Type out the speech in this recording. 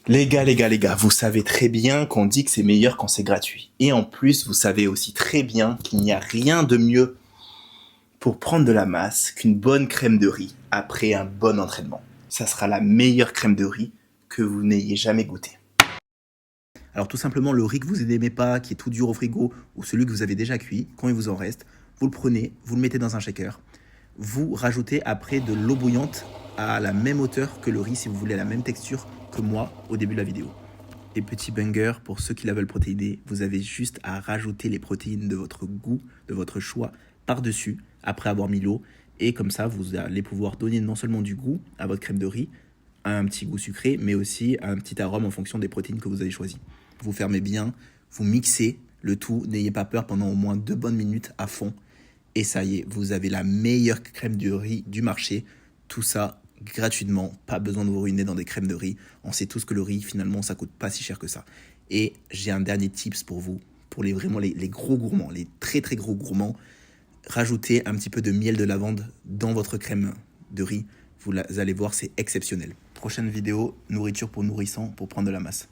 Les gars, vous savez très bien qu'on dit que c'est meilleur quand c'est gratuit. Et en plus, vous savez aussi très bien qu'il n'y a rien de mieux pour prendre de la masse qu'une bonne crème de riz après un bon entraînement. Ça sera la meilleure crème de riz que vous n'ayez jamais goûtée. Alors tout simplement, le riz que vous n'aimez pas, qui est tout dur au frigo, ou celui que vous avez déjà cuit, quand il vous en reste, vous le prenez, vous le mettez dans un shaker. Vous rajoutez après de l'eau bouillante à la même hauteur que le riz si vous voulez la même texture que moi au début de la vidéo. Et petit banger, pour ceux qui la veulent protéiner, vous avez juste à rajouter les protéines de votre goût, de votre choix, par-dessus, après avoir mis l'eau. Et comme ça, vous allez pouvoir donner non seulement du goût à votre crème de riz, un petit goût sucré, mais aussi un petit arôme en fonction des protéines que vous avez choisies. Vous fermez bien, vous mixez le tout, n'ayez pas peur pendant au moins 2 bonnes minutes à fond. Et ça y est, vous avez la meilleure crème de riz du marché. Tout ça gratuitement, pas besoin de vous ruiner dans des crèmes de riz. On sait tous que le riz, finalement, ça coûte pas si cher que ça. Et j'ai un dernier tips pour vous, pour les gros gourmands, les très très gros gourmands. Rajoutez un petit peu de miel de lavande dans votre crème de riz. Vous allez voir, c'est exceptionnel. Prochaine vidéo, nourriture pour nourrissants pour prendre de la masse.